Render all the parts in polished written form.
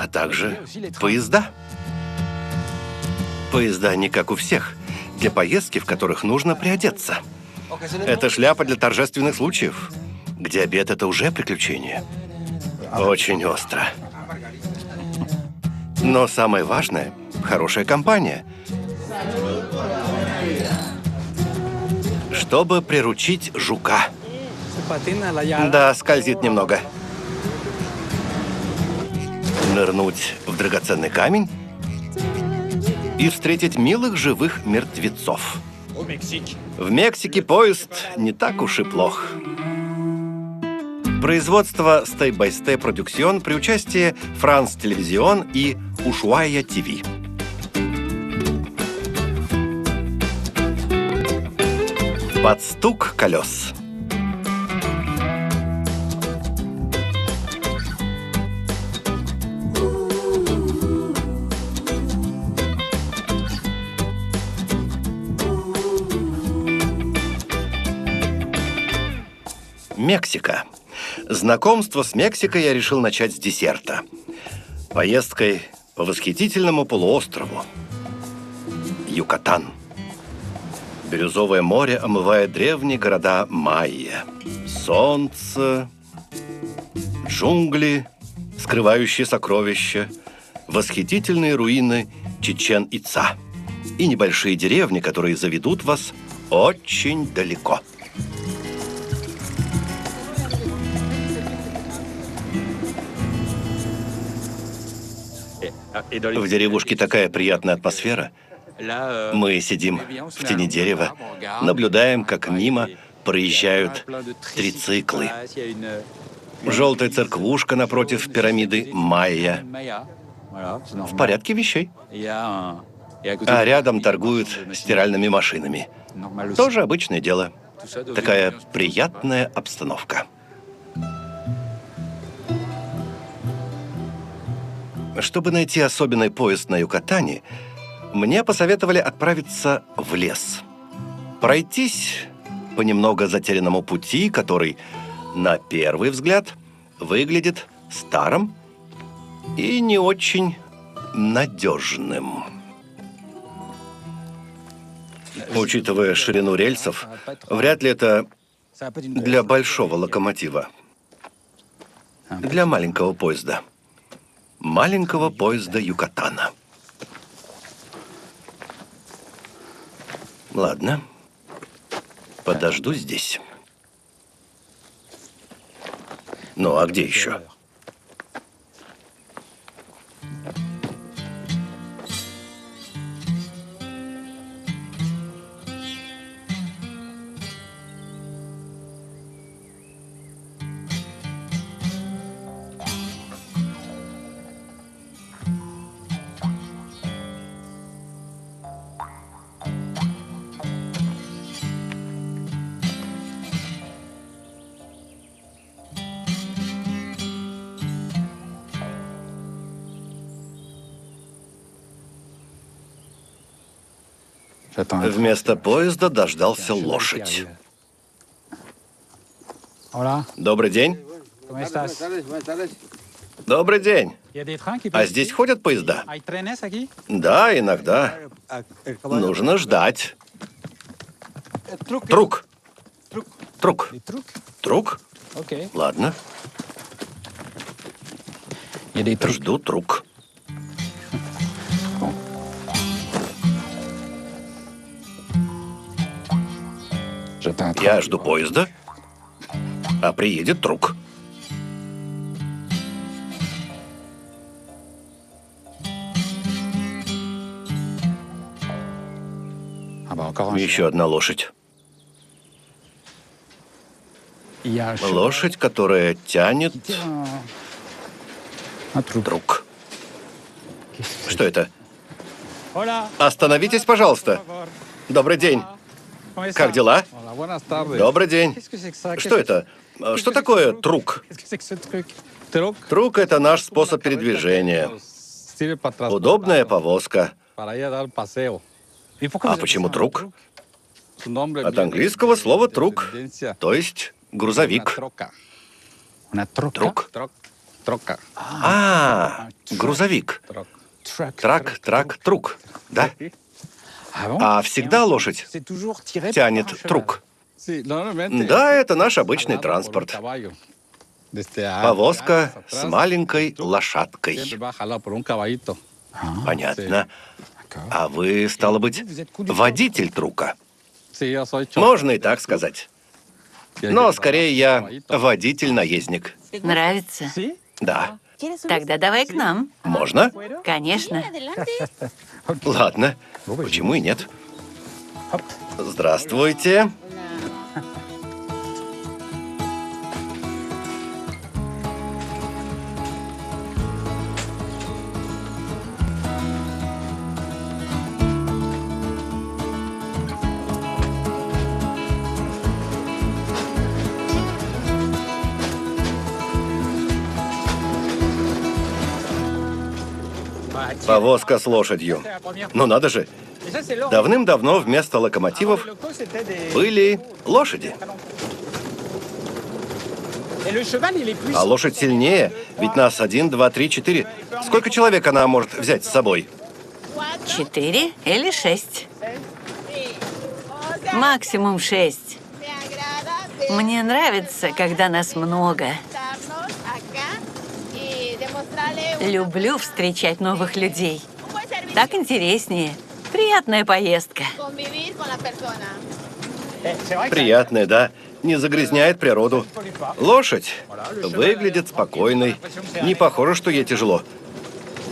а также поезда. Поезда не как у всех, для поездки, в которых нужно приодеться. Это шляпа для торжественных случаев, где обед – это уже приключение. Очень остро. Но самое важное – хорошая компания. Чтобы приручить жука. Да, скользит немного. Нырнуть в драгоценный камень и встретить милых живых мертвецов. В Мексике поезд не так уж и плох. Производство Step by Step Production при участии France Television и Ushuaia TV. Под стук колес. Мексика. Знакомство с Мексикой я решил начать с десерта. Поездкой по восхитительному полуострову. Юкатан. Бирюзовое море омывает древние города майя. Солнце, джунгли, скрывающие сокровища, восхитительные руины Чичен-Ица и небольшие деревни, которые заведут вас очень далеко. В деревушке такая приятная атмосфера. Мы сидим в тени дерева, наблюдаем, как мимо проезжают трициклы. Желтая церквушка напротив пирамиды майя. В порядке вещей. А рядом торгуют стиральными машинами. Тоже обычное дело. Такая приятная обстановка. Чтобы найти особенный поезд на Юкатане, мне посоветовали отправиться в лес. Пройтись по немного затерянному пути, который, на первый взгляд, выглядит старым и не очень надежным. Учитывая ширину рельсов, вряд ли это для большого локомотива. Для маленького поезда. Маленького поезда Юкатана. Ладно. Подожду здесь. Ну, а где еще? Вместо поезда дождался лошадь. Добрый день. Добрый день. А здесь ходят поезда? Да, иногда. Нужно ждать. Трук. Трук. Трук? Ладно. Жду трук. Я жду поезда, а приедет трук. Еще одна лошадь. Лошадь, которая тянет трук. Что это? Остановитесь, пожалуйста. Добрый день. Как дела? Добрый день. Что это? Что такое трук? Трук – это наш способ передвижения. Удобная повозка. А почему трук? От английского слова трук, то есть грузовик. Трук. А, грузовик. Трак, трук, да? А всегда лошадь тянет трук. Да, это наш обычный транспорт. Повозка с маленькой лошадкой. Понятно. А вы, стало быть, водитель трука? Можно и так сказать. Но скорее я водитель-наездник. Нравится? Да. Тогда давай к нам. Можно? Конечно. Ладно. Почему и нет? Здравствуйте. Повозка с лошадью. Ну надо же. Давным-давно вместо локомотивов были лошади. А лошадь сильнее, ведь нас 1, 2, 3, 4. Сколько человек она может взять с собой? 4 или 6. Максимум 6. Мне нравится, когда нас много. Люблю встречать новых людей. Так интереснее. Приятная поездка. Приятная, да. Не загрязняет природу. Лошадь выглядит спокойной. Не похоже, что ей тяжело.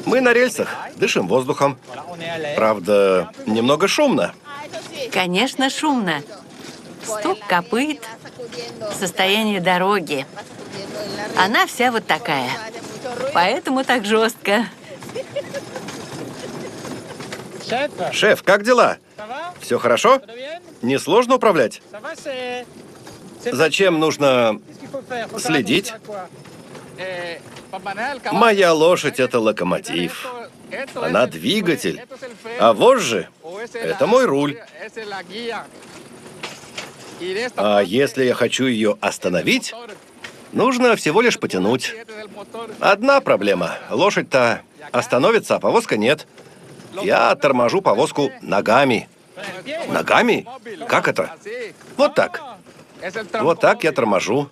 Мы на рельсах, дышим воздухом. Правда, немного шумно. Конечно, шумно. Стук копыт, состояние дороги. Она вся вот такая. Поэтому так жестко. Шеф, как дела? Все хорошо? Несложно управлять? Зачем нужно следить? Моя лошадь – это локомотив. Она двигатель. А вожжи – это мой руль. А если я хочу ее остановить, нужно всего лишь потянуть. Одна проблема. Лошадь-то остановится, а повозка нет. Я торможу повозку ногами. Ногами? Как это? Вот так. Вот так я торможу.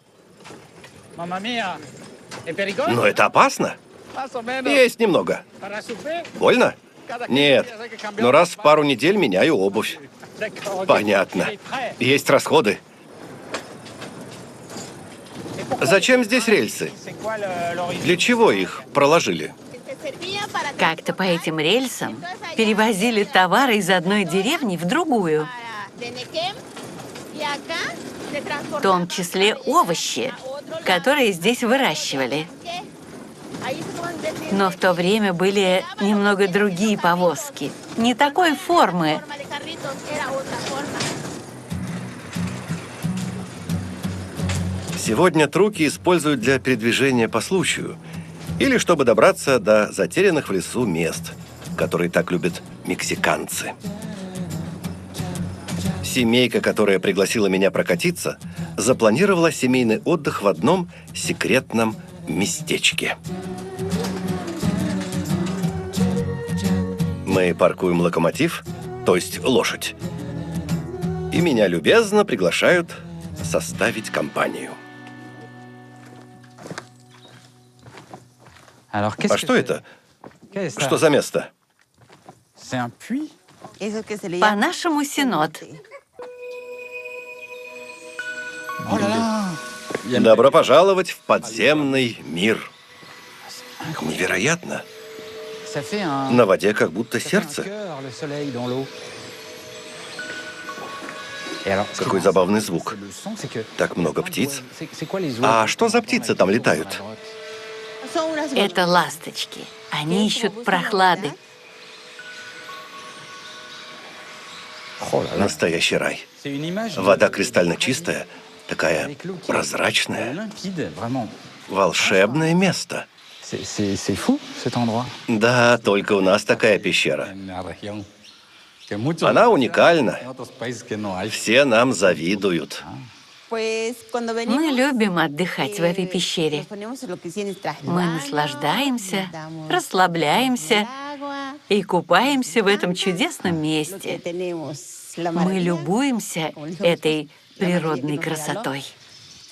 Но это опасно. Есть немного. Больно? Нет. Но раз в пару недель меняю обувь. Понятно. Есть расходы. Зачем здесь рельсы? Для чего их проложили? Как-то по этим рельсам перевозили товары из одной деревни в другую. В том числе овощи, которые здесь выращивали. Но в то время были немного другие повозки. Не такой формы. Сегодня труки используют для передвижения по случаю или чтобы добраться до затерянных в лесу мест, которые так любят мексиканцы. Семейка, которая пригласила меня прокатиться, запланировала семейный отдых в одном секретном местечке. Мы паркуем локомотив, то есть лошадь, и меня любезно приглашают составить компанию. А что это? Что за место? По-нашему синод. Добро пожаловать в подземный мир. Невероятно. На воде как будто сердце. Какой забавный звук. Так много птиц. А что за птицы там летают? Это ласточки. Они ищут прохлады. Настоящий рай. Вода кристально чистая, такая прозрачная. Волшебное место. Да, только у нас такая пещера. Она уникальна. Все нам завидуют. Мы любим отдыхать в этой пещере. Мы наслаждаемся, расслабляемся и купаемся в этом чудесном месте. Мы любуемся этой природной красотой.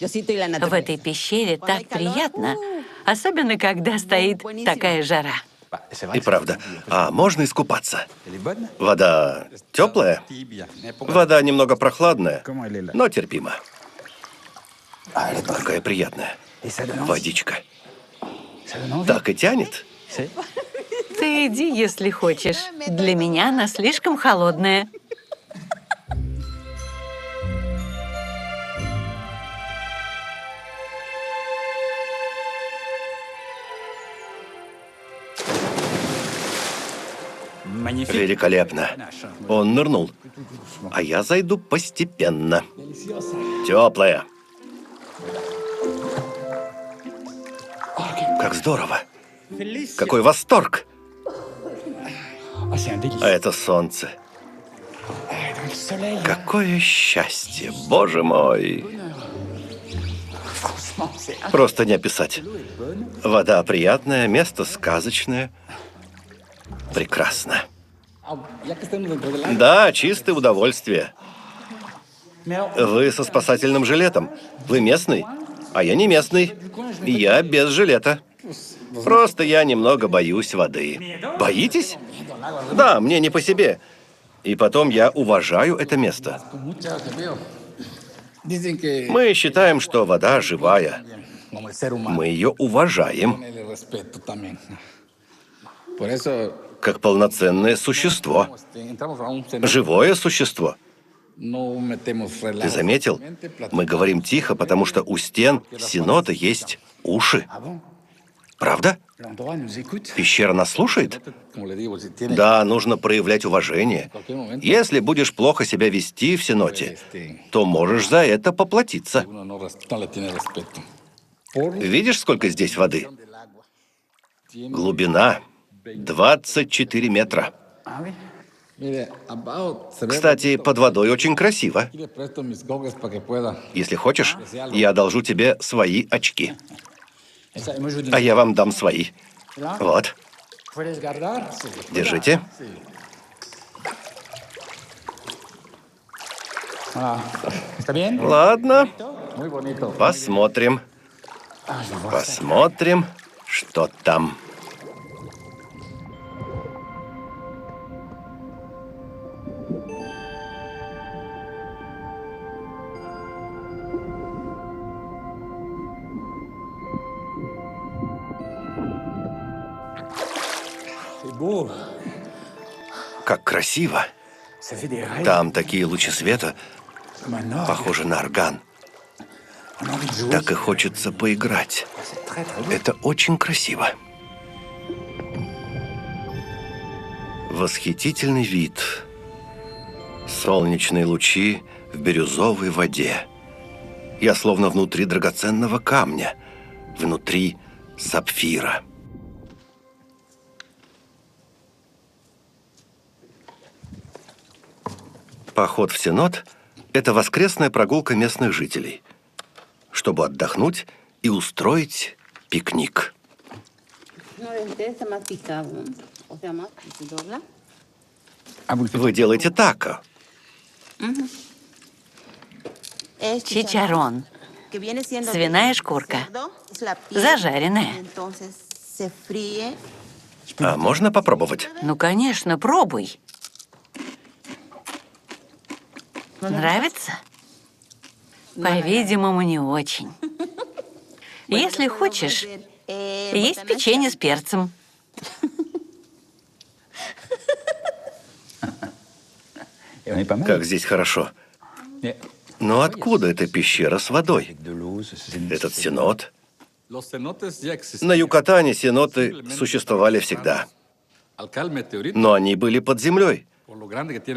В этой пещере так приятно, особенно когда стоит такая жара. И правда. А можно искупаться? Вода теплая? Вода немного прохладная, но терпима. Какая приятная водичка. Так и тянет. Ты иди, если хочешь. Для меня она слишком холодная. Великолепно. Он нырнул. А я зайду постепенно. Теплая. Как здорово. Какой восторг. А это солнце. Какое счастье, боже мой. Просто не описать. Вода приятная, место сказочное. Прекрасно. Да, чистое удовольствие. Вы со спасательным жилетом. Вы местный, а я не местный. Я без жилета. Просто я немного боюсь воды. Боитесь? Да, мне не по себе. И потом я уважаю это место. Мы считаем, что вода живая. Мы ее уважаем. Как полноценное существо. Живое существо. Ты заметил? Мы говорим тихо, потому что у стен сенота есть уши. Правда? Пещера нас слушает? Да, нужно проявлять уважение. Если будешь плохо себя вести в сеноте, то можешь за это поплатиться. Видишь, сколько здесь воды? Глубина 24 метра. Кстати, под водой очень красиво. Если хочешь, я одолжу тебе свои очки. А я вам дам свои. Вот. Держите. Ладно. Посмотрим. Посмотрим, что там. Как красиво. Там такие лучи света, похожи на орган. Так и хочется поиграть. Это очень красиво. Восхитительный вид. Солнечные лучи в бирюзовой воде. Я словно внутри драгоценного камня, внутри сапфира. Поход в Сенот – это воскресная прогулка местных жителей, чтобы отдохнуть и устроить пикник. Вы делаете тако. Чичарон. Свиная шкурка. Зажаренная. А можно попробовать? Ну, конечно, пробуй. Нравится? По-видимому, не очень. Если хочешь, есть печенье с перцем. Как здесь хорошо. Но откуда эта пещера с водой? Этот сенот? На Юкатане сеноты существовали всегда. Но они были под землей.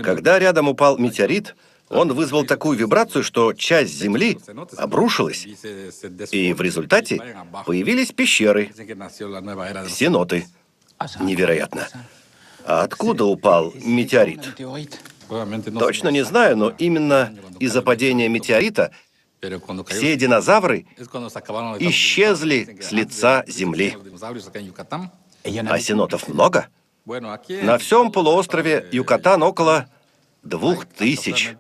Когда рядом упал метеорит, он вызвал такую вибрацию, что часть земли обрушилась. И в результате появились пещеры, сеноты. Невероятно. А откуда упал метеорит? Точно не знаю, но именно из-за падения метеорита Все динозавры исчезли с лица Земли. А сенотов много? На всем полуострове Юкатан около 2000.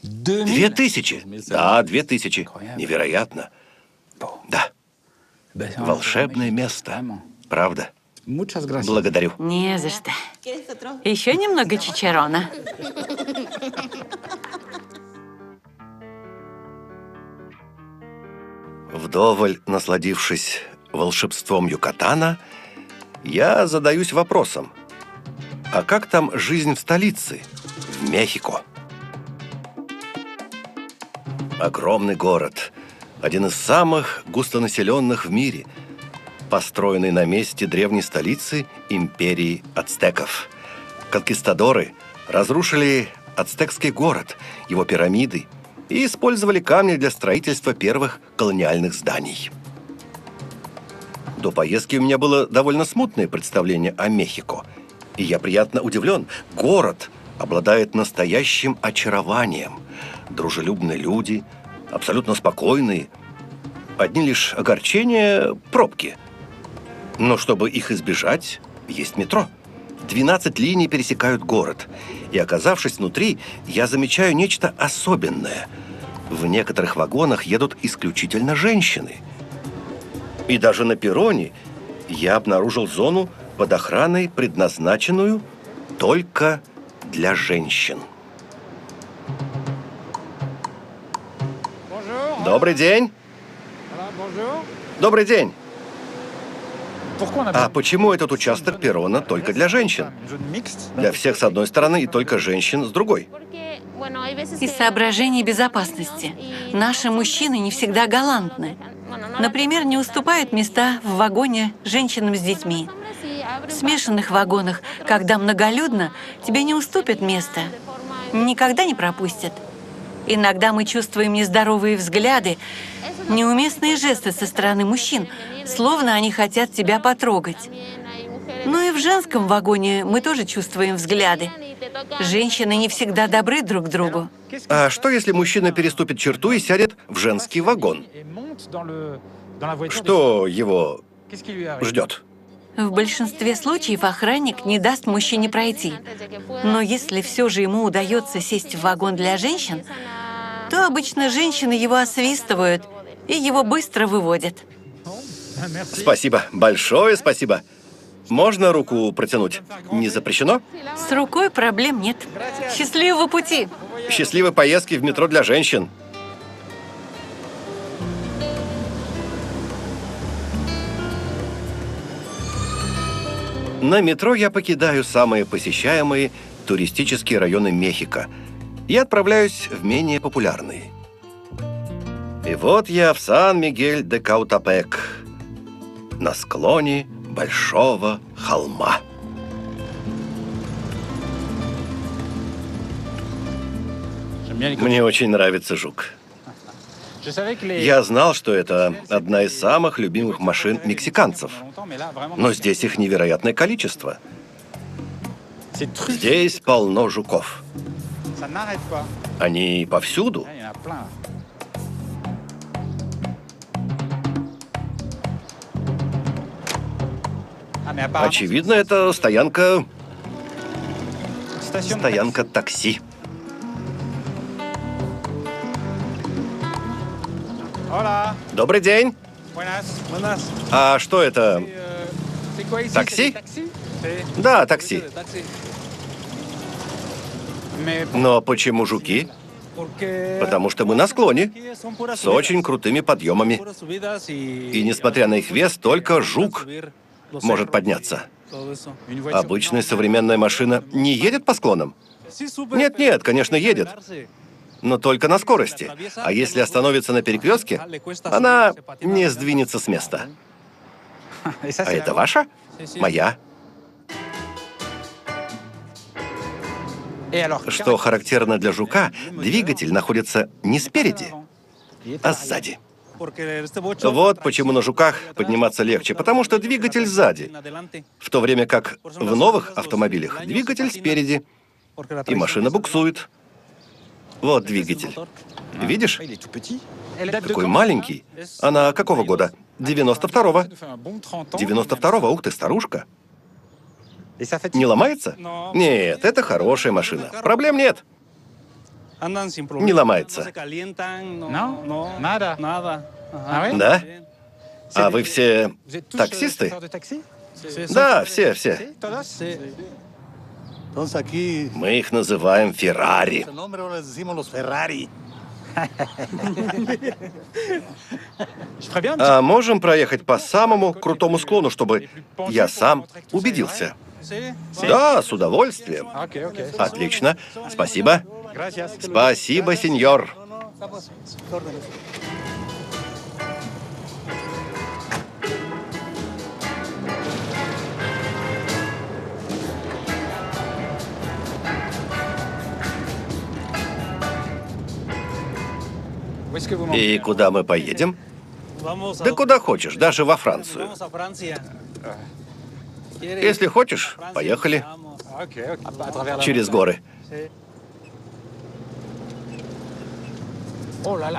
2000? Да, 2000. Невероятно. Да. Волшебное место. Правда. Благодарю. Не за что. Еще немного чичарона. Вдоволь насладившись волшебством Юкатана, я задаюсь вопросом, а как там жизнь в столице, в Мехико? Огромный город, один из самых густонаселенных в мире, построенный на месте древней столицы империи ацтеков. Конкистадоры разрушили ацтекский город, его пирамиды, и использовали камни для строительства первых колониальных зданий. До поездки у меня было довольно смутное представление о Мехико. И я приятно удивлен. Город обладает настоящим очарованием. Дружелюбные люди, абсолютно спокойные. Одни лишь огорчения – пробки. Но чтобы их избежать, есть метро. 12 линий пересекают город. И, оказавшись внутри, я замечаю нечто особенное. В некоторых вагонах едут исключительно женщины. И даже на перроне я обнаружил зону под охраной, предназначенную только для женщин. Добрый день. Добрый день. А почему этот участок перрона только для женщин? Для всех с одной стороны и только женщин с другой. Из соображений безопасности. Наши мужчины не всегда галантны. Например, не уступают места в вагоне женщинам с детьми. В смешанных вагонах, когда многолюдно, тебе не уступят место. Никогда не пропустят. Иногда мы чувствуем нездоровые взгляды, неуместные жесты со стороны мужчин, словно они хотят тебя потрогать. Но и в женском вагоне мы тоже чувствуем взгляды. Женщины не всегда добры друг к другу. А что, если мужчина переступит черту и сядет в женский вагон? Что его ждет? В большинстве случаев охранник не даст мужчине пройти. Но если все же ему удается сесть в вагон для женщин, то обычно женщины его освистывают и его быстро выводят. Спасибо. Большое спасибо. Можно руку протянуть? Не запрещено? С рукой проблем нет. Счастливого пути! Счастливой поездки в метро для женщин. На метро я покидаю самые посещаемые туристические районы Мехико и отправляюсь в менее популярные. И вот я в Сан-Мигель-де-Каутапек, на склоне большого холма. Мне очень нравится жук. Я знал, что это одна из самых любимых машин мексиканцев. Но здесь их невероятное количество. Здесь полно жуков. Они повсюду. Очевидно, это стоянка такси. Добрый день. А что это? Такси? Да, такси. Но почему жуки? Потому что мы на склоне, с очень крутыми подъемами. И несмотря на их вес, только жук может подняться. Обычная современная машина не едет по склонам? Нет, конечно, едет. Но только на скорости. А если остановится на перекрестке, она не сдвинется с места. А это ваша? Моя. Что характерно для жука, двигатель находится не спереди, а сзади. Вот почему на жуках подниматься легче, потому что двигатель сзади, в то время как в новых автомобилях двигатель спереди, и машина буксует. Вот двигатель. Видишь? Какой маленький. Она какого года? 92-го. 92-го? Ух ты, старушка. Не ломается? Нет, это хорошая машина. Проблем нет. Не ломается. Да? А вы все таксисты? Да, все. Мы их называем Феррари. А можем проехать по самому крутому склону, чтобы я сам убедился? Да, с удовольствием. Отлично. Спасибо. Спасибо, сеньор. И куда мы поедем? Да куда хочешь, даже во Францию. Если хочешь, поехали. Через горы.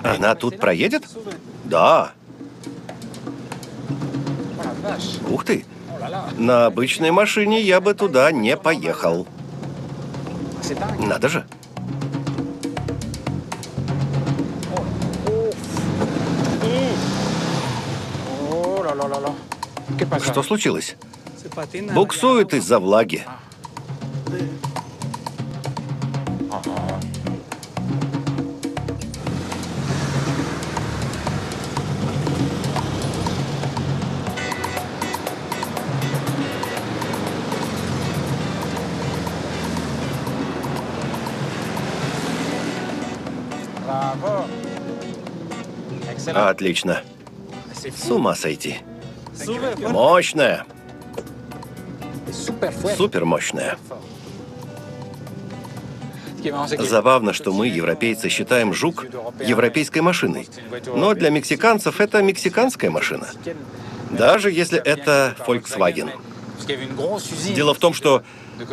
Она тут проедет? Да. Ух ты. На обычной машине я бы туда не поехал. Надо же. Что случилось? Буксует из-за влаги. Отлично. С ума сойти. Мощная. Супер мощная. Забавно, что мы, европейцы, считаем «Жук» европейской машиной. Но для мексиканцев это мексиканская машина. Даже если это Volkswagen. Дело в том, что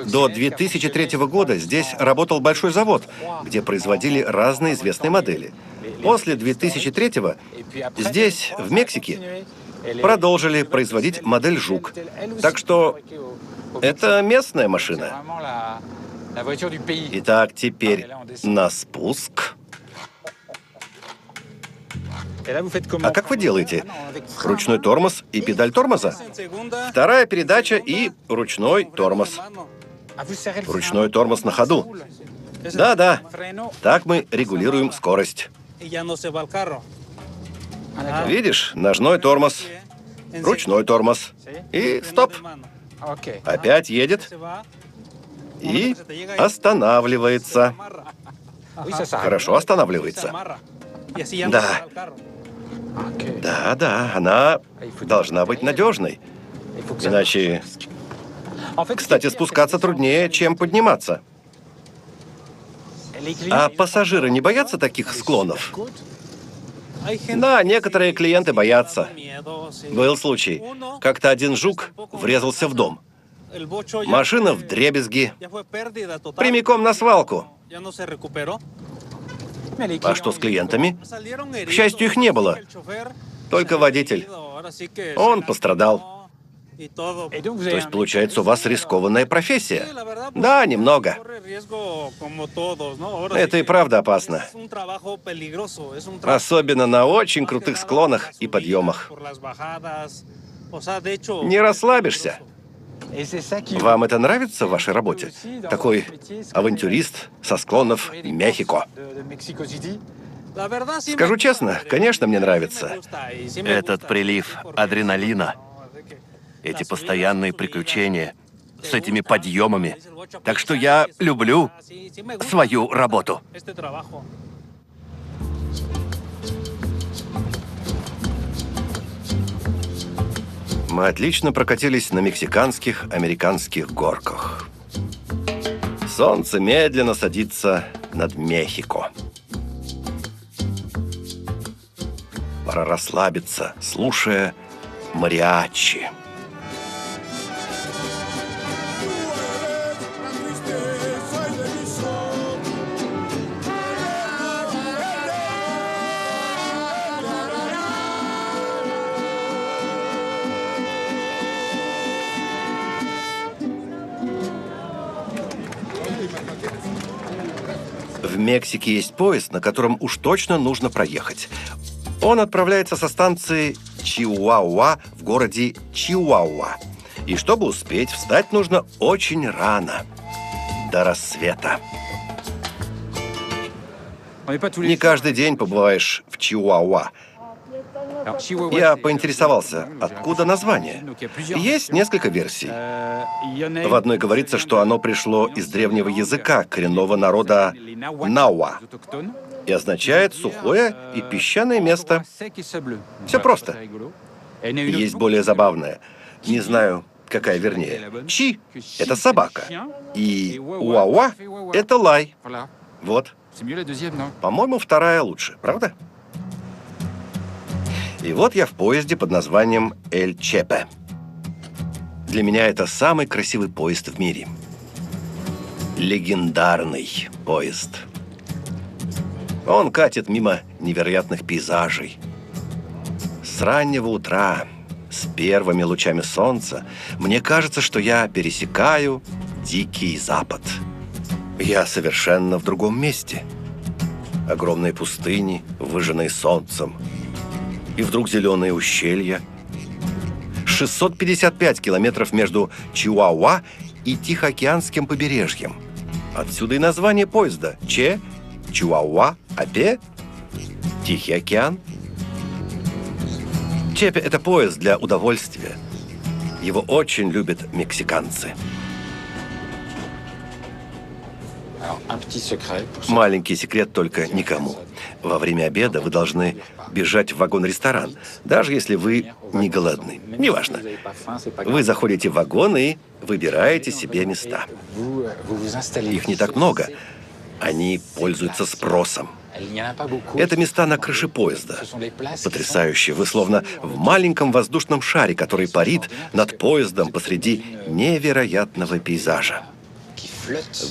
до 2003 года здесь работал большой завод, где производили разные известные модели. После 2003 здесь, в Мексике, продолжили производить модель «Жук». Так что это местная машина. Итак, теперь на спуск. А как вы делаете? Ручной тормоз и педаль тормоза? Вторая передача и ручной тормоз. Ручной тормоз на ходу. Да. Так мы регулируем скорость. Видишь, ножной тормоз, ручной тормоз. И стоп. Опять едет. И останавливается. Хорошо останавливается. Да, она должна быть надежной. Иначе, кстати, спускаться труднее, чем подниматься. А пассажиры не боятся таких склонов? Да, некоторые клиенты боятся. Был случай. Как-то один жук врезался в дом. Машина вдребезги. Прямиком на свалку. А что с клиентами? К счастью, их не было. Только водитель. Он пострадал. То есть, получается, у вас рискованная профессия? Да, немного. Это и правда опасно. Особенно на очень крутых склонах и подъемах. Не расслабишься. Вам это нравится в вашей работе? Такой авантюрист со склонов Мехико. Скажу честно, конечно, мне нравится. Этот прилив адреналина, эти постоянные приключения с этими подъемами. Так что я люблю свою работу. Мы отлично прокатились на мексиканских, американских горках. Солнце медленно садится над Мехико. Пора расслабиться, слушая мариачи. Мексике есть поезд, на котором уж точно нужно проехать. Он отправляется со станции Чиуауа в городе Чиуауа. И чтобы успеть, встать нужно очень рано, до рассвета. Не каждый день побываешь в Чиуауа. Я поинтересовался, откуда название. Есть несколько версий. В одной говорится, что оно пришло из древнего языка коренного народа Науа и означает сухое и песчаное место. Все просто. Есть более забавное. Не знаю, какая вернее. Чи – это собака, и уауа – это лай. Вот. По-моему, вторая лучше, правда? И вот я в поезде под названием Эль Чепе. Для меня это самый красивый поезд в мире. Легендарный поезд. Он катит мимо невероятных пейзажей. С раннего утра, с первыми лучами солнца, мне кажется, что я пересекаю Дикий Запад. Я совершенно в другом месте. Огромные пустыни, выжженные солнцем. И вдруг зеленые ущелья. 655 километров между Чиуауа и Тихоокеанским побережьем. Отсюда и название поезда. Чиуауа, Апе, Тихий океан. Чепе – это поезд для удовольствия. Его очень любят мексиканцы. Маленький секрет, только никому. Во время обеда вы должны бежать в вагон-ресторан, даже если вы не голодны. Неважно. Вы заходите в вагон и выбираете себе места. Их не так много. Они пользуются спросом. Это места на крыше поезда. Потрясающе. Вы словно в маленьком воздушном шаре, который парит над поездом посреди невероятного пейзажа.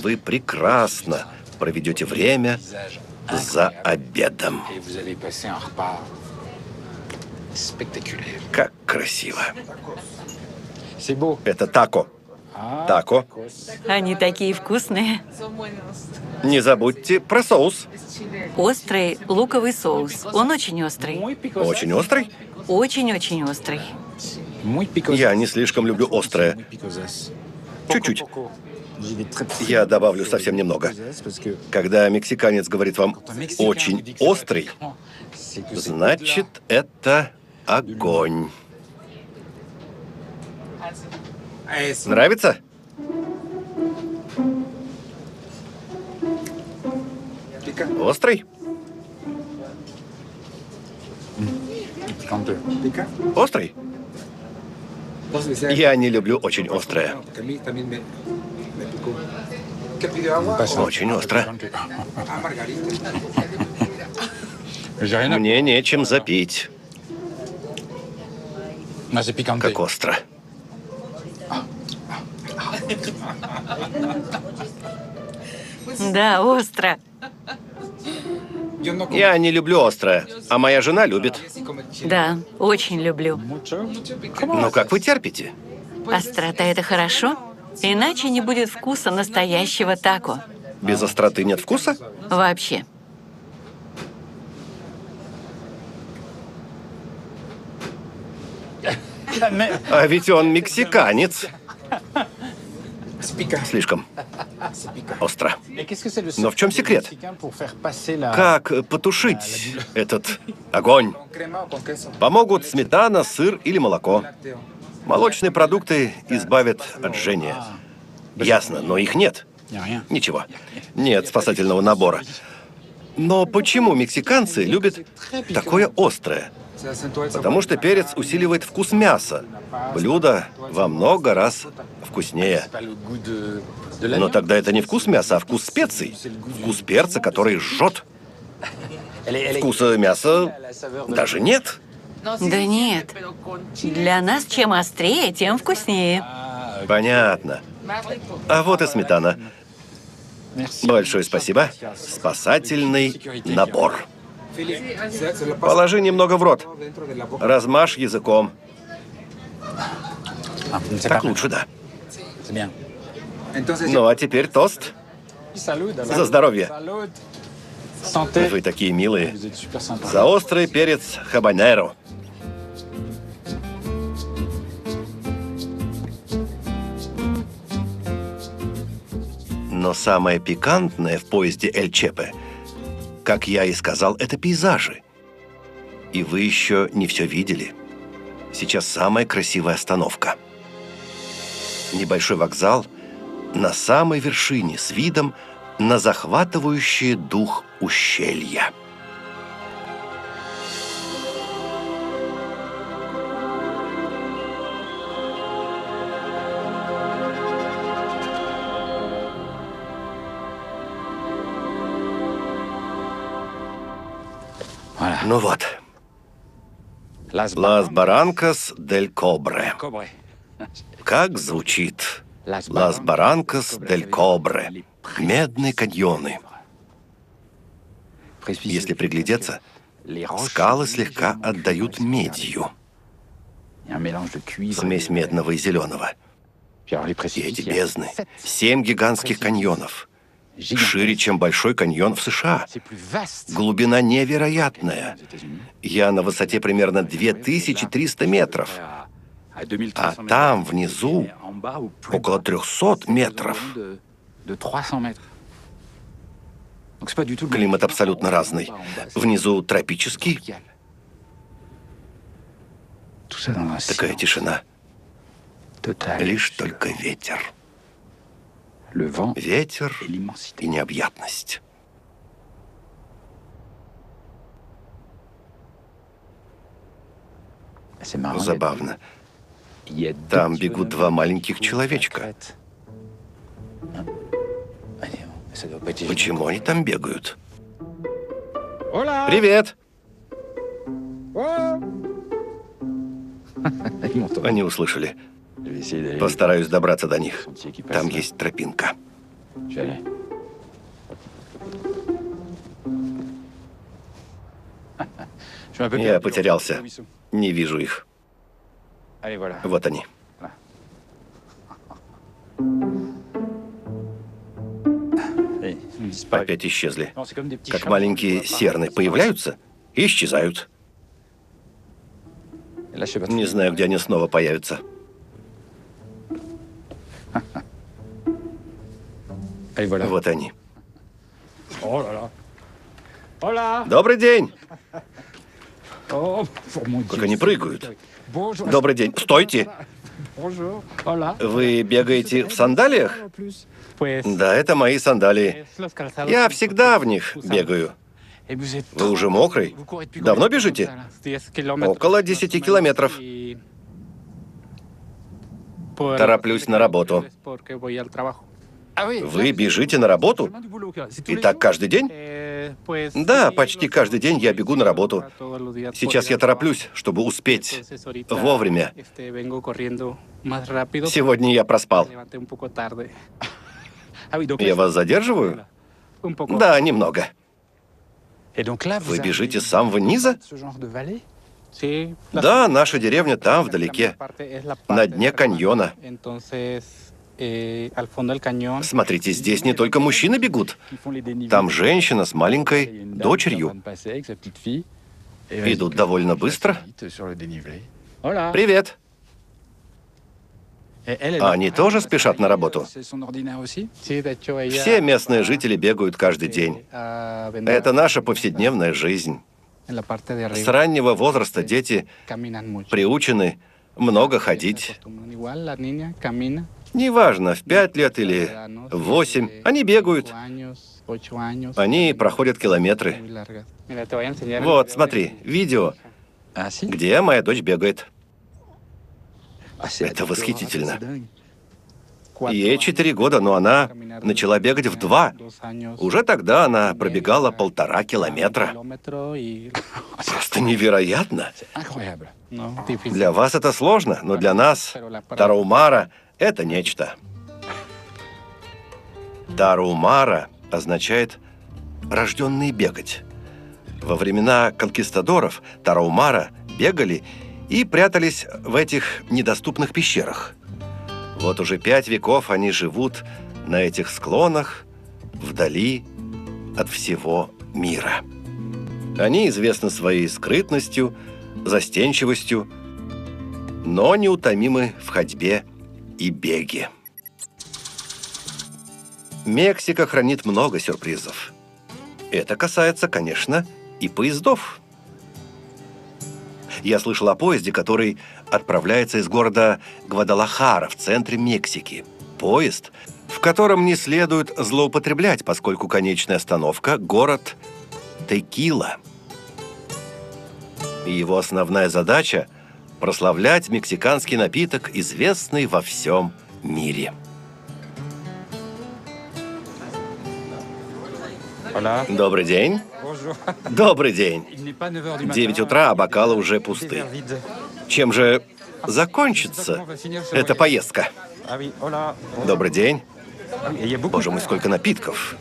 Вы прекрасно проведете время за обедом. Как красиво. Это тако. Тако. Они такие вкусные. Не забудьте про соус. Острый луковый соус. Он очень острый. Очень острый? Очень-очень острый. Я не слишком люблю острое. Чуть-чуть. Я добавлю совсем немного. Когда мексиканец говорит вам «очень острый», значит, это огонь. Нравится? Острый? Острый? Я не люблю очень острое. Очень остро. Мне нечем запить. Как остро. Да, остро. Я не люблю острое, а моя жена любит. Да, очень люблю. Но как вы терпите? Острота – это хорошо, иначе не будет вкуса настоящего тако. Без остроты нет вкуса? Вообще. А ведь он мексиканец. Слишком остро. Но в чем секрет? Как потушить этот огонь? Помогут сметана, сыр или молоко. Молочные продукты избавят от жжения. Ясно, но их нет. Ничего. Нет спасательного набора. Но почему мексиканцы любят такое острое? Потому что перец усиливает вкус мяса. Блюдо во много раз вкуснее. Но тогда это не вкус мяса, а вкус специй. Вкус перца, который жжет. Вкуса мяса даже нет. Да нет. Для нас чем острее, тем вкуснее. Понятно. А вот и сметана. Большое спасибо. Спасательный набор. Положи немного в рот. Размажь языком. Так лучше, да. Ну, а теперь тост. За здоровье. Вы такие милые. За острый перец хабанеро. Но самое пикантное в поезде Эль Чепе, как я и сказал, это пейзажи. И вы еще не все видели. Сейчас самая красивая остановка. Небольшой вокзал на самой вершине с видом на захватывающий дух ущелья. Ну вот. Лас Баранкас дель Кобре. Как звучит? Лас Баранкас дель Кобре. Медные каньоны. Если приглядеться, скалы слегка отдают медью. Смесь медного и зеленого. И эти бездны. 7 гигантских каньонов. Шире, чем Большой каньон в США. Глубина невероятная. Я на высоте примерно 2300 метров. А там, внизу, около 300 метров. Климат абсолютно разный. Внизу тропический. Такая тишина. Лишь только ветер. Ветер и необъятность. Забавно. Там бегут 2 маленьких человечка. Почему они там бегают? Привет! Они услышали. Постараюсь добраться до них. Там есть тропинка. Я потерялся. Не вижу их. Вот они. Опять исчезли. Как маленькие серны появляются и исчезают. Не знаю, где они снова появятся. Вот они. Добрый день! Как они прыгают. Добрый день. Стойте! Вы бегаете в сандалиях? Да, это мои сандалии. Я всегда в них бегаю. Вы уже мокрый? Давно бежите? Около 10 километров. Тороплюсь на работу. Вы бежите на работу? И так каждый день? Да, почти каждый день я бегу на работу. Сейчас я тороплюсь, чтобы успеть вовремя. Сегодня я проспал. Я вас задерживаю? Да, немного. Вы бежите с самого низа? Да, наша деревня там, вдалеке, на дне каньона. Смотрите, здесь не только мужчины бегут. Там женщина с маленькой дочерью. Идут довольно быстро. Привет. Они тоже спешат на работу? Все местные жители бегают каждый день. Это наша повседневная жизнь. С раннего возраста дети приучены много ходить. Неважно, в 5 лет или в 8, они бегают. Они проходят километры. Вот, смотри, видео, где моя дочь бегает. Это восхитительно. Ей 4 года, но она начала бегать в 2. Уже тогда она пробегала 1,5 километра. Просто невероятно. Для вас это сложно, но для нас, Тарахумара, это нечто. Тарахумара означает «рожденные бегать». Во времена конкистадоров Тарахумара бегали и прятались в этих недоступных пещерах. Вот уже 5 веков они живут на этих склонах, вдали от всего мира. Они известны своей скрытностью, застенчивостью, но неутомимы в ходьбе и беге. Мексика хранит много сюрпризов. Это касается, конечно, и поездов. Я слышал о поезде, который отправляется из города Гвадалахара в центре Мексики. Поезд, в котором не следует злоупотреблять, поскольку конечная остановка – город Текила. И его основная задача – прославлять мексиканский напиток, известный во всем мире. Добрый день. Добрый день. 9 утра, а бокалы уже пусты. Чем же закончится эта поездка? Добрый день. Боже мой, сколько напитков.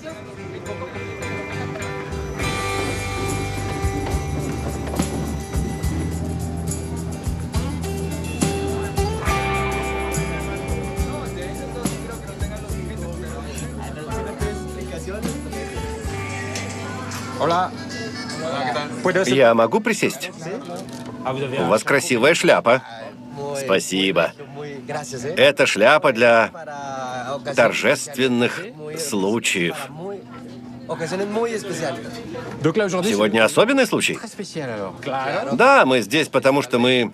Я могу присесть? У вас красивая шляпа. Спасибо. Это шляпа для торжественных случаев. Сегодня особенный случай? Да, мы здесь, потому что мы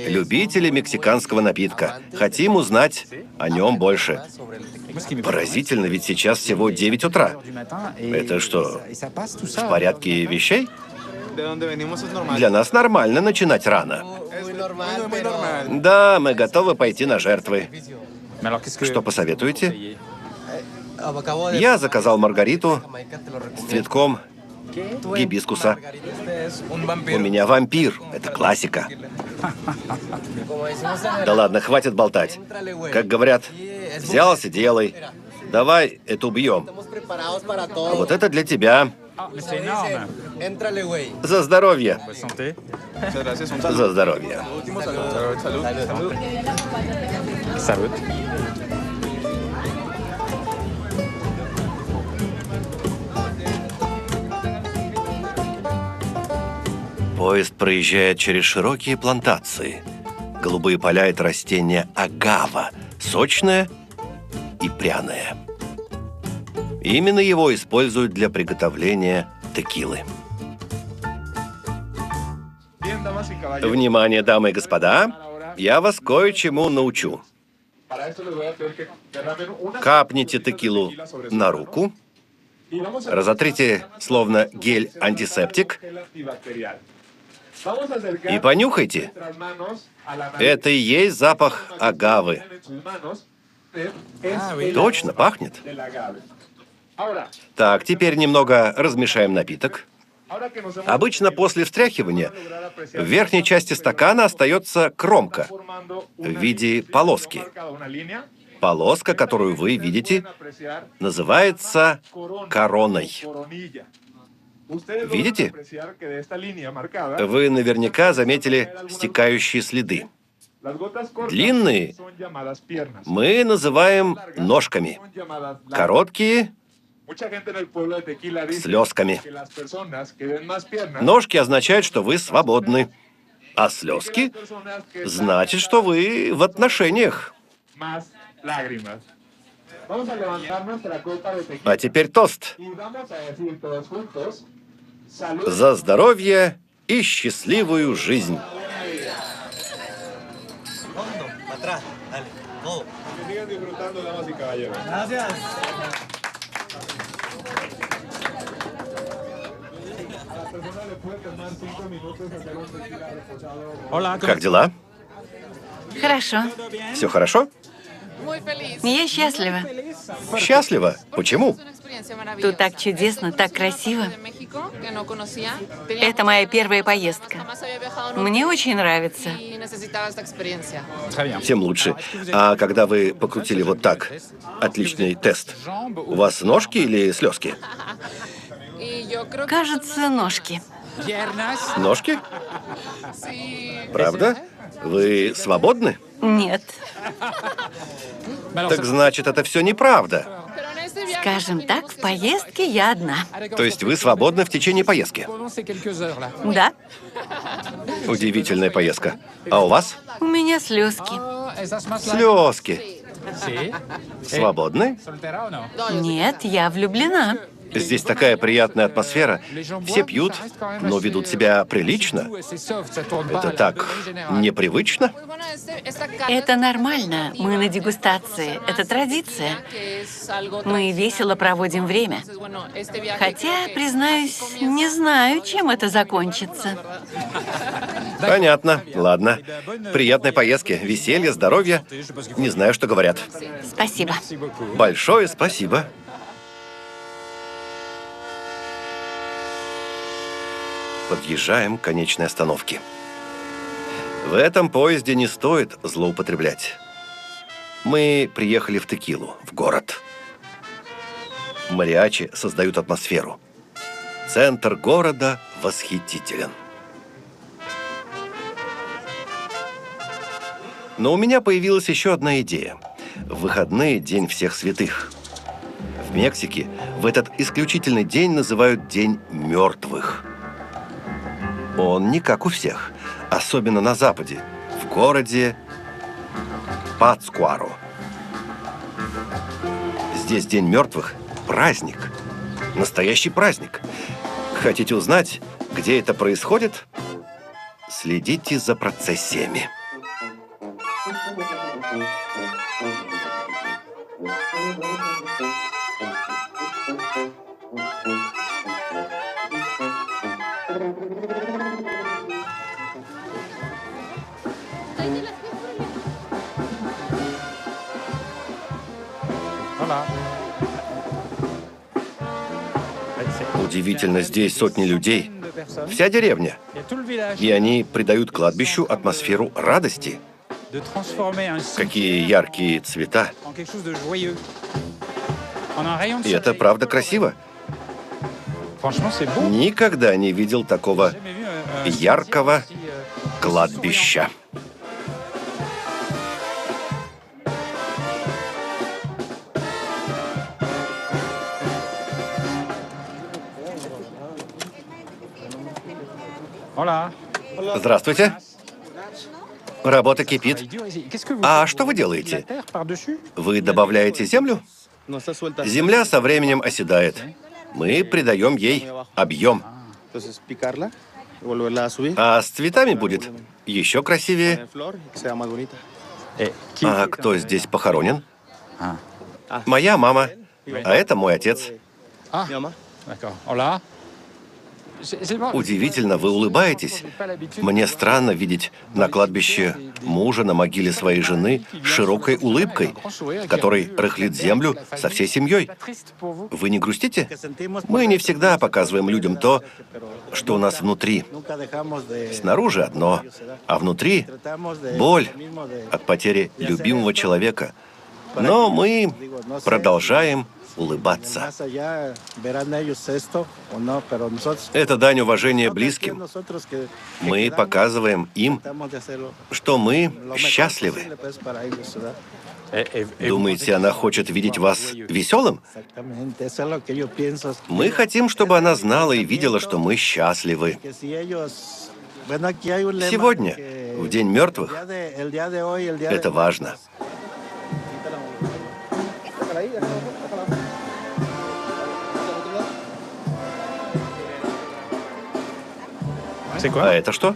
любители мексиканского напитка. Хотим узнать о нем больше. Поразительно, ведь сейчас всего 9 утра. Это что, в порядке вещей? Для нас нормально начинать рано. Да, мы готовы пойти на жертвы. Что посоветуете? Я заказал маргариту с цветком гибискуса. У меня вампир. Это классика. Да ладно, хватит болтать. Как говорят, взялся, делай. Давай это убьем. А вот это для тебя. За здоровье. За здоровье. Поезд проезжает через широкие плантации. Голубые поля – это растение агава, сочное и пряное. Именно его используют для приготовления текилы. Внимание, дамы и господа, я вас кое-чему научу. Капните текилу на руку, разотрите словно гель-антисептик и понюхайте. Это и есть запах агавы. Точно, пахнет. Так, теперь немного размешаем напиток. Обычно после встряхивания в верхней части стакана остается кромка в виде полоски. Полоска, которую вы видите, называется короной. Видите? Вы наверняка заметили стекающие следы. Длинные мы называем ножками, короткие – слезками. Ножки означают, что вы свободны, а слезки значит, что вы в отношениях. А теперь тост. За здоровье и счастливую жизнь. Как дела? Хорошо. Все хорошо? Я счастлива. Счастлива? Почему? Тут так чудесно, так красиво. Это моя первая поездка. Мне очень нравится. Тем лучше. А когда вы покрутили вот так, отличный тест. У вас ножки или слезки? Кажется, ножки. Ножки? Правда? Вы свободны? Нет. Так значит, это все неправда. Скажем так, в поездке я одна. То есть вы свободны в течение поездки? Да, Удивительная поездка. А у вас? у меня слезки. Слезки. Свободны? Нет, я влюблена. Здесь такая приятная атмосфера. Все пьют, но ведут себя прилично. Это так непривычно. Это нормально. Мы на дегустации. Это традиция. Мы весело проводим время. Хотя, признаюсь, не знаю, чем это закончится. Понятно. Ладно. Приятной поездки, веселья, здоровья. Не знаю, что говорят. Спасибо. Большое спасибо. Подъезжаем к конечной остановке. В этом поезде не стоит злоупотреблять. Мы приехали в Текилу, в город. Мариачи создают атмосферу. Центр города восхитителен. Но у меня появилась еще одна идея. В выходные День всех святых. В Мексике в этот исключительный день называют День мертвых. Он не как у всех, особенно на Западе, в городе Пацкуаро. Здесь День мертвых – праздник, настоящий праздник. Хотите узнать, где это происходит? Следите за процессиями. Удивительно, здесь сотни людей. Вся деревня. И они придают кладбищу атмосферу радости. Какие яркие цвета. И это правда красиво. Никогда не видел такого яркого кладбища. Здравствуйте. Работа кипит. А что вы делаете? Вы добавляете землю? Земля со временем оседает. Мы придаем ей объем. А с цветами будет еще красивее. А кто здесь похоронен? Моя мама. А это мой отец. Удивительно, вы улыбаетесь. Мне странно видеть на кладбище мужа на могиле своей жены с широкой улыбкой, который рыхлит землю со всей семьей. Вы не грустите? Мы не всегда показываем людям то, что у нас внутри. Снаружи одно, а внутри боль от потери любимого человека. Но мы продолжаем улыбаться. Это дань уважения близким. Мы показываем им, что мы счастливы. Думаете, она хочет видеть вас веселым? Мы хотим, чтобы она знала и видела, что мы счастливы. Сегодня, в День мертвых, это важно. А это что?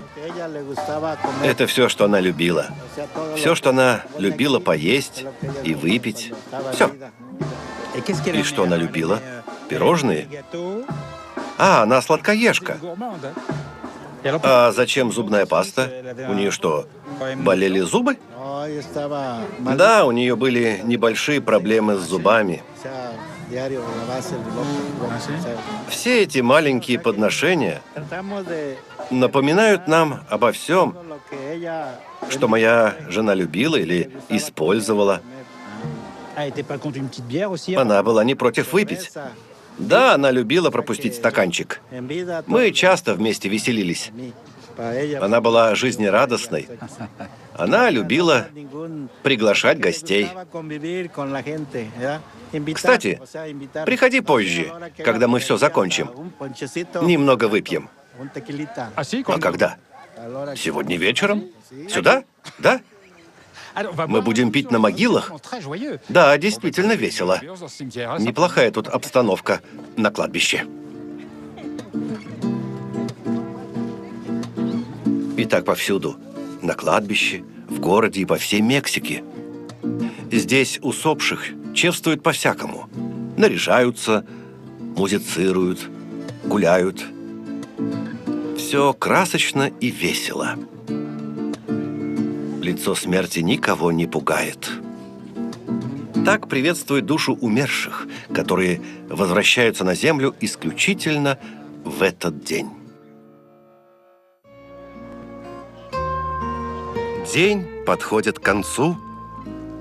Это все, что она любила. Все, что она любила поесть и выпить. Все. И что она любила? Пирожные? А, она сладкоежка. А зачем зубная паста? У нее что, болели зубы? Да, у нее были небольшие проблемы с зубами. Все эти маленькие подношения напоминают нам обо всем, что моя жена любила или использовала. Она была не против выпить. Да, она любила пропустить стаканчик. Мы часто вместе веселились. Она была жизнерадостной. Она любила приглашать гостей. Кстати, приходи позже, когда мы все закончим. Немного выпьем. А когда? Сегодня вечером? Сюда? Да? Мы будем пить на могилах? Да, действительно весело. Неплохая тут обстановка на кладбище. И так повсюду. На кладбище, в городе и по всей Мексике. Здесь усопших чествуют по-всякому. Наряжаются, музицируют, гуляют. Все красочно и весело. Лицо смерти никого не пугает. Так приветствует душу умерших, которые возвращаются на землю исключительно в этот день. День подходит к концу,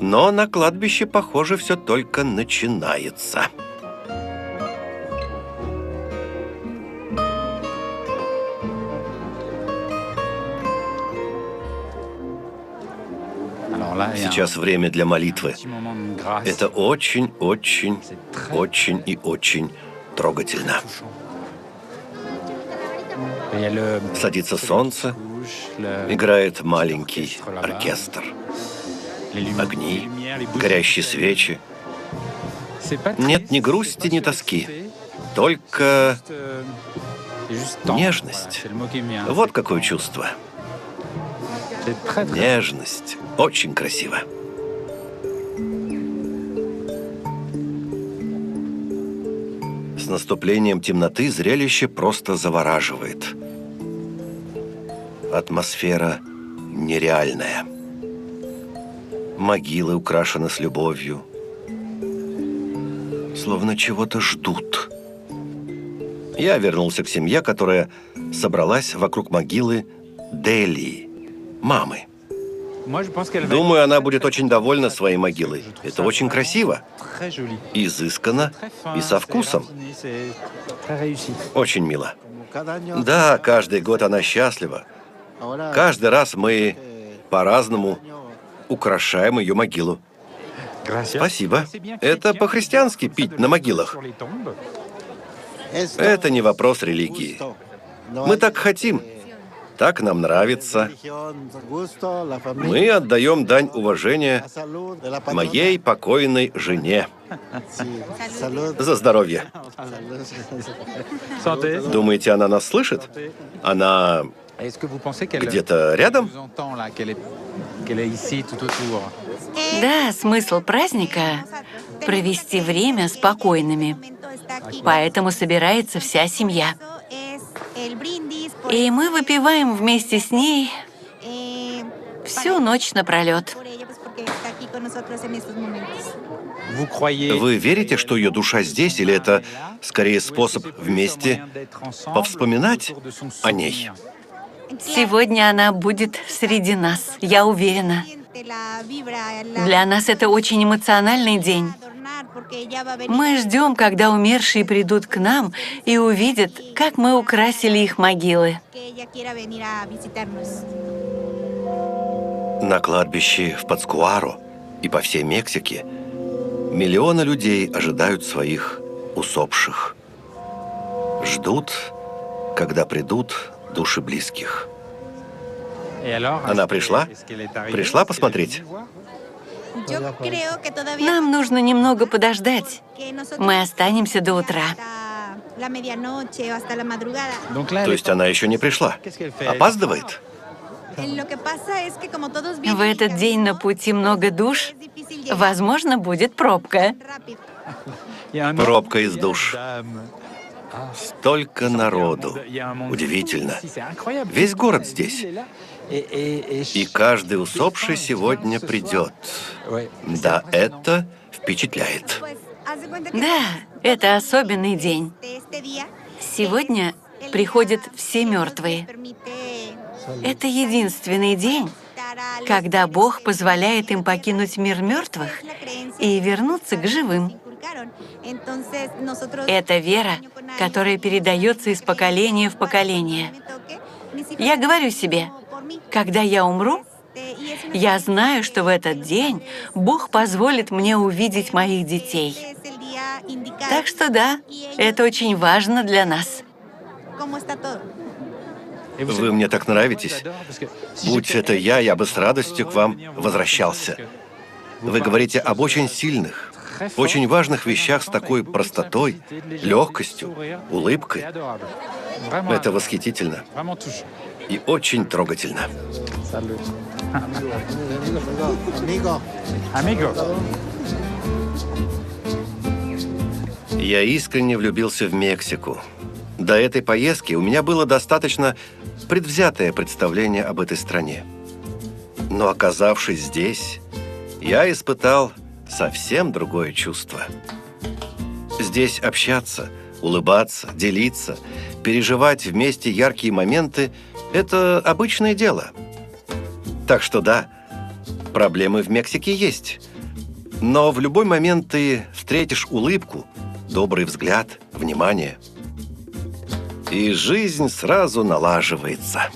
но на кладбище, похоже, все только начинается. Сейчас время для молитвы. Это очень, очень, очень и очень трогательно. Садится солнце, играет маленький оркестр. Огни, горящие свечи. Нет ни грусти, ни тоски, только нежность. Вот какое чувство. Нежность. Очень красиво. С наступлением темноты зрелище просто завораживает. Атмосфера нереальная. Могилы украшены с любовью. Словно чего-то ждут. Я вернулся к семье, которая собралась вокруг могилы Делии, мамы. Думаю, она будет очень довольна своей могилой. Это очень красиво, изысканно и со вкусом. Очень мило. Да, каждый год она счастлива. Каждый раз мы по-разному украшаем ее могилу. Спасибо. Это по-христиански пить на могилах. Это не вопрос религии. Мы так хотим. Так нам нравится. Мы отдаем дань уважения моей покойной жене. За здоровье. Думаете, она нас слышит? Она где-то рядом? Да, смысл праздника – провести время спокойными. Поэтому собирается вся семья. И мы выпиваем вместе с ней всю ночь напролет. Вы верите, что ее душа здесь, или это скорее способ вместе повспоминать о ней? Сегодня она будет среди нас, я уверена. Для нас это очень эмоциональный день. Мы ждем, когда умершие придут к нам и увидят, как мы украсили их могилы. На кладбище в Пацкуаро и по всей Мексике миллионы людей ожидают своих усопших. Ждут, когда придут души близких. Она пришла? Пришла посмотреть? Нам нужно немного подождать. Мы останемся до утра. То есть она еще не пришла? Опаздывает? В этот день на пути много душ. Возможно, будет пробка. Пробка из душ. Столько народу. Удивительно. Весь город здесь. И каждый усопший сегодня придет. Да, это впечатляет. Да, это особенный день. Сегодня приходят все мертвые. Это единственный день, когда Бог позволяет им покинуть мир мертвых и вернуться к живым. Это вера, которая передается из поколения в поколение. Я говорю себе, когда я умру, я знаю, что в этот день Бог позволит мне увидеть моих детей. Так что да, это очень важно для нас. Вы мне так нравитесь. Будь это я бы с радостью к вам возвращался. Вы говорите об очень сильных, очень важных вещах с такой простотой, легкостью, улыбкой. Это восхитительно и очень трогательно. Я искренне влюбился в Мексику. До этой поездки у меня было достаточно предвзятое представление об этой стране. Но оказавшись здесь, я испытал совсем другое чувство. Здесь общаться, улыбаться, делиться, переживать вместе яркие моменты – это обычное дело. Так что да, проблемы в Мексике есть. Но в любой момент ты встретишь улыбку, добрый взгляд, внимание. И жизнь сразу налаживается.